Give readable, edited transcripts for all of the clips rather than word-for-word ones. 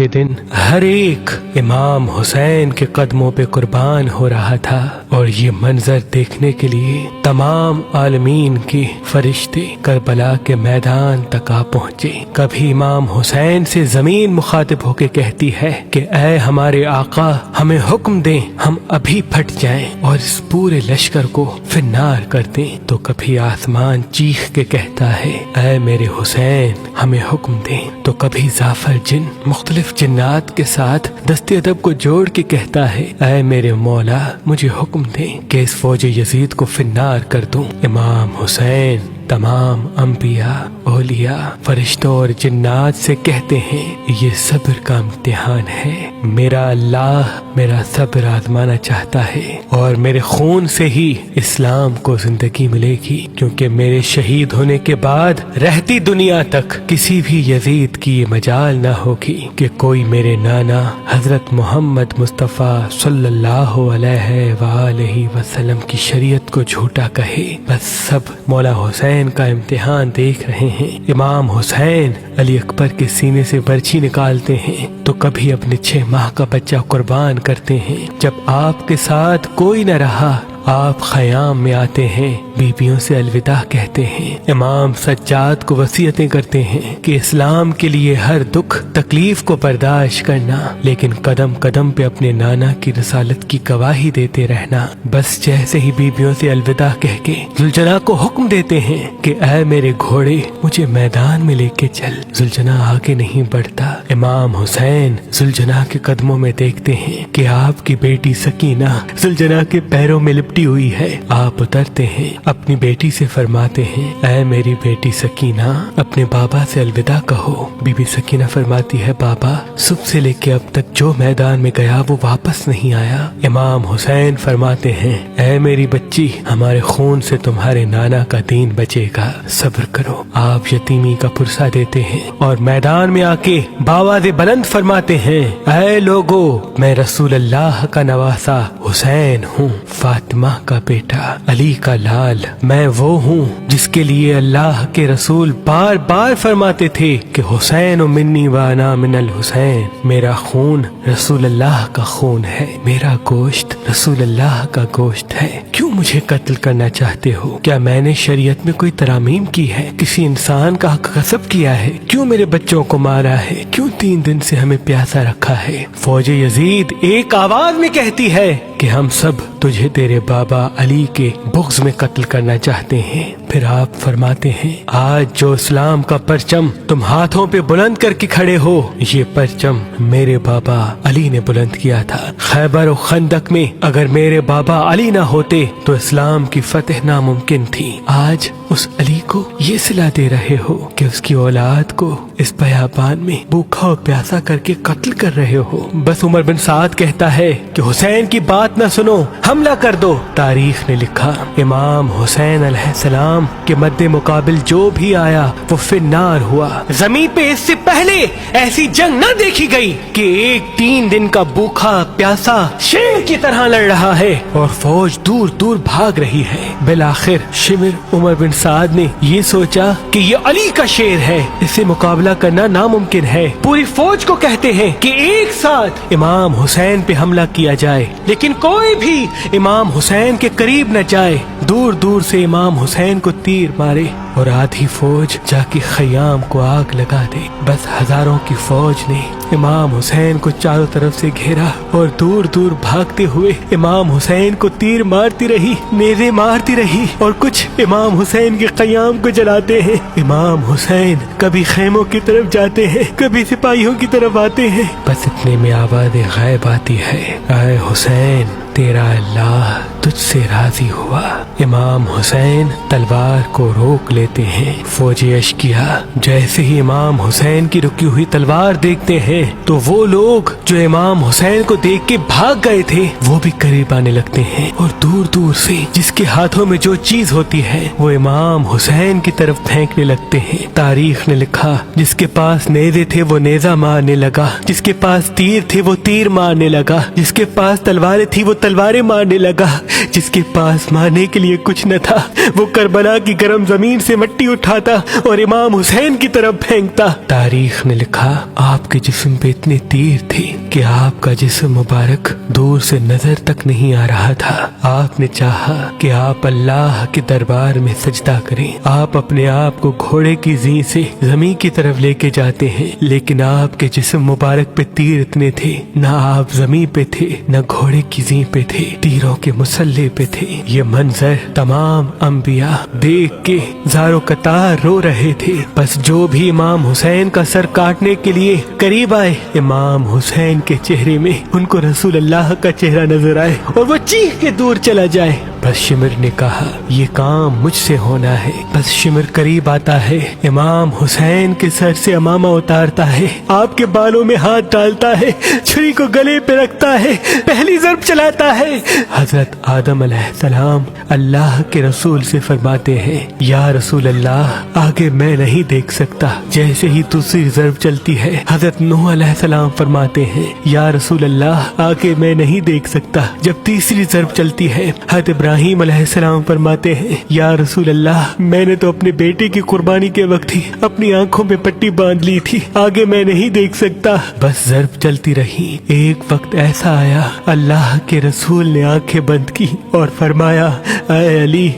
दिन हर एक इमाम हुसैन के कदमों पे कुर्बान हो रहा था और ये मंजर देखने के लिए तमाम आलमीन के फरिश्ते करबला के मैदान तक आ पहुंचे। कभी इमाम हुसैन से जमीन मुखातिब होके कहती है कि ऐ हमारे आका, हमें हुक्म दें, हम अभी फट जाएं और इस पूरे लश्कर को फिन्नार कर दें। तो कभी आसमान चीख के कहता है ऐ मेरे हुसैन, हमें हुक्म दें। तो कभी जाफर जिन मुख्तलिफ जिन्नात के साथ दस्ते अदब को जोड़ के कहता है ऐ मेरे मौला, मुझे हुक्म दें कि इस फौज यजीद को फिन्नार कर दूं। इमाम हुसैन तमाम अंबिया, औलिया, फरिश्तों और जिन्नात से कहते हैं ये सब्र का इम्तिहान है। मेरा अल्लाह मेरा सब्र आजमाना चाहता है और मेरे खून से ही इस्लाम को जिंदगी मिलेगी, क्योंकि मेरे शहीद होने के बाद रहती दुनिया तक किसी भी यजीद की ये मजाल ना होगी कि कोई मेरे नाना हजरत मोहम्मद मुस्तफ़ा सल्लल्लाहु अलैहि वसल्लम की शरीयत को झूठा कहे। बस सब मौला हुसैन का इम्तिहान देख रहे हैं। इमाम हुसैन अली अकबर के सीने से बर्छी निकालते हैं तो कभी अपने 6 माह का बच्चा कुर्बान करते हैं। जब आपके साथ कोई न रहा, आप खयाम में आते हैं, बीबियों से अलविदा कहते हैं। इमाम सज्जाद को वसीयतें करते हैं कि इस्लाम के लिए हर दुख तकलीफ को बर्दाश्त करना, लेकिन कदम कदम पे अपने नाना की रसालत की गवाही देते रहना। बस जैसे ही बीबियों से अलविदा कह के जुलजना को हुक्म देते हैं कि ऐ मेरे घोड़े, मुझे मैदान में लेके चल। जुलजना आगे नहीं बढ़ता। इमाम हुसैन जुलजना के कदमों में देखते हैं कि आपकी बेटी सकीना जुलजना के पैरों में लिपटी हुई है। आप उतरते हैं, अपनी बेटी से फरमाते हैं ऐ मेरी बेटी सकीना, अपने बाबा से अलविदा कहो। बीबी सकीना फरमाती है बाबा, सुबह से लेके अब तक जो मैदान में गया वो वापस नहीं आया। इमाम हुसैन फरमाते हैं ऐ मेरी बच्ची, हमारे खून से तुम्हारे नाना का दीन बचेगा, सब्र करो। आप यतीमी का पुरसा देते हैं और मैदान में आके बावाज़े बुलंद फरमाते हैं ऐ लोगो, मैं रसूल अल्लाह का नवासा हुसैन हूँ, फातिमा का बेटा, अली का लाल। मैं वो हूँ जिसके लिए अल्लाह के रसूल बार बार फरमाते थे कि हुसैन मिन्नी व अना मिनल हुसैन। मेरा खून रसूल अल्लाह का खून है, मेरा गोश्त रसूल अल्लाह का गोश्त है। क्यों मुझे कत्ल करना चाहते हो? क्या मैंने शरीयत में कोई तरामीम की है? किसी इंसान का हक गस्ब किया है? क्यों मेरे बच्चों को मारा है? क्यों 3 दिन से हमें प्यासा रखा है? फौज यजीद एक आवाज में कहती है कि हम सब तुझे तेरे बाबा अली के बुग़्ज़ में कत्ल करना चाहते हैं। फिर आप फरमाते हैं आज जो इस्लाम का परचम तुम हाथों पे बुलंद करके खड़े हो, ये परचम मेरे बाबा अली ने बुलंद किया था। खैबर और खंदक में अगर मेरे बाबा अली ना होते तो इस्लाम की फतह नामुमकिन थी। आज उस अली को ये सिला दे रहे हो कि उसकी औलाद को इस बयाबान में भूखा और प्यासा करके कत्ल कर रहे हो। बस उमर बिन साद कहता है कि हुसैन की बात न सुनो, हमला कर दो। तारीख ने लिखा इमाम हुसैन अलैहिस्सलाम के मद्दे मुकाबिल जो भी आया वो फिन्नार हुआ। जमीन पे इससे पहले ऐसी जंग न देखी गई कि एक 3 दिन का भूखा प्यासा शेर की तरह लड़ रहा है और फौज दूर दूर भाग रही है। बिलाखिर शिमिर उमर बिन साद ने ये सोचा कि ये अली का शेर है, इससे मुकाबला करना नामुमकिन है। पूरी फौज को कहते हैं कि एक साथ इमाम हुसैन पे हमला किया जाए, लेकिन कोई भी इमाम हुसैन के करीब न जाए। दूर दूर से इमाम हुसैन को तीर मारे और आधी फौज जाके खयाम को आग लगा दे। बस हजारों की फौज ने इमाम हुसैन को चारों तरफ से घेरा और दूर दूर भागते हुए इमाम हुसैन को तीर मारती रही, नेज़े मारती रही और कुछ इमाम हुसैन के खयाम को जलाते हैं। इमाम हुसैन कभी खेमों की तरफ जाते हैं, कभी सिपाहियों की तरफ आते हैं। बस इतने में आवाज़ गैब आती है ऐ हुसैन, तेरा अल्लाह तुझसे राजी हुआ। इमाम हुसैन तलवार को रोक लेते हैं। फौजी अश्किया जैसे ही इमाम हुसैन की रुकी हुई तलवार देखते हैं तो वो लोग जो इमाम हुसैन को देख के भाग गए थे वो भी करीब आने लगते हैं और दूर दूर से जिसके हाथों में जो चीज होती है वो इमाम हुसैन की तरफ फेंकने लगते हैं। तारीख ने लिखा जिसके पास नेज़े थे वो नेज़ा मारने लगा, जिसके पास तीर थे वो तीर मारने लगा, जिसके पास तलवारें थी वो तलवारें मारने लगा। जिसके पास मारने के लिए कुछ न था, वो करबला की गर्म जमीन से मिट्टी उठाता और इमाम हुसैन की तरफ फेंकता। तारीख ने लिखा, आपके जिस्म पे इतने तीर थे कि आपका जिस्म मुबारक दूर से नजर तक नहीं आ रहा था। आपने चाहा कि आप अल्लाह के दरबार में सजदा करें। आप अपने आप को घोड़े की जी से जमीन की तरफ लेके जाते हैं, लेकिन आपके जिस्म मुबारक पे तीर इतने थे, ना आप जमीन पे थे न घोड़े की जी पे थे, तीरों के मुसल्ले पे थे। ये मंजर तमाम अंबिया देख के ज़ारो कतार रो रहे थे। बस जो भी इमाम हुसैन का सर काटने के लिए करीब आए, इमाम हुसैन के चेहरे में उनको रसूल अल्लाह का चेहरा नजर आए और वो चीख के दूर चला जाए। बस शिमर ने कहा, ये काम मुझसे होना है। बस शिमर करीब आता है, इमाम हुसैन के सर से अमामा उतारता है, आपके बालों में हाथ डालता है, छुरी को गले पे रखता है, पहली ज़रब चलाता है। हजरत आदम अलैहिस्सलाम अल्लाह के रसूल से फरमाते हैं, या रसूल अल्लाह, आगे मैं नहीं देख सकता। जैसे ही दूसरी ज़रब चलती है, हजरत नूह अलैहिस्सलाम फरमाते हैं, या रसूल अल्लाह, आगे मैं नहीं देख सकता। जब तीसरी ज़रब चलती है, हजरत इब्राहीम अलैहिस्सलाम फरमाते हैं, या रसूल अल्लाह, मैंने तो अपने बेटे की कुर्बानी के वक्त ही अपनी आंखों पे पट्टी बांध ली थी, आगे मैं नहीं देख सकता। बस ज़रब चलती रही। एक वक्त ऐसा आया, अल्लाह के रसूल ने आंखें बंद की और फरमाया, ऐ अली,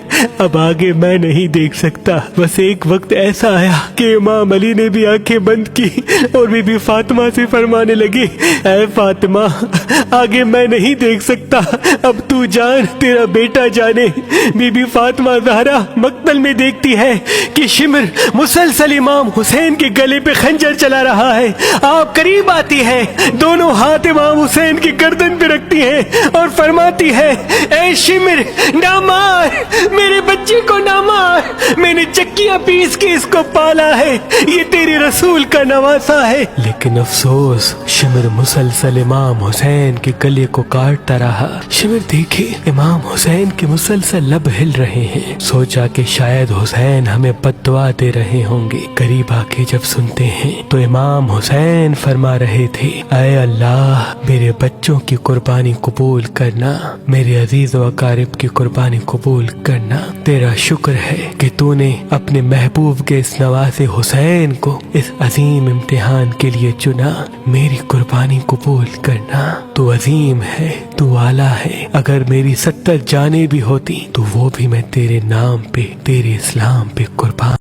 अब आगे मैं नहीं देख सकता। बस एक वक्त ऐसा आया कि इमाम अली ने भी आंखें बंद की और बीबी फातिमा से फरमाने लगे, ऐ फातिमा, आगे मैं नहीं देख सकता, अब तू जान, तेरा बेटा जाने। बीबी फातिमा ज़हरा मक्तल में देखती है कि शिमर मुसलसल इमाम हुसैन के गले पे खंजर चला रहा है। आप करीब आती है, दोनों हाथ इमाम हुसैन की गर्दन पे रखती है और फरमाती है, ऐ शिमर, ना मार, मेरे बच्चे को ना मार, मैंने चक्कियां पीस के इसको पाला है, ये तेरे रसूल का नवासा है। लेकिन अफसोस, शिमर मुसलसल इमाम हुसैन के गले को काटता रहा। शिमर देखे इमाम हुसैन के मुसलसल लब हिल रहे हैं, सोचा कि शायद हुसैन हमें बद्दुआ दे रहे होंगे। करीब आके जब सुनते हैं तो इमाम हुसैन फरमा रहे थे, ऐ अल्लाह, मेरे बच्चों की कुर्बानी कबूल करना, मेरे अजीज व अकारिब की कुर्बानी कबूल करना। तेरा शुक्र है कि तूने अपने महबूब के इस नवासे हुसैन को इस अजीम इम्तिहान के लिए चुना, मेरी कुर्बानी कबूल करना। तू अजीम है, तू आला है। अगर मेरी 70 जानें भी होती तो वो भी मैं तेरे नाम पे, तेरे इस्लाम पे कुर्बान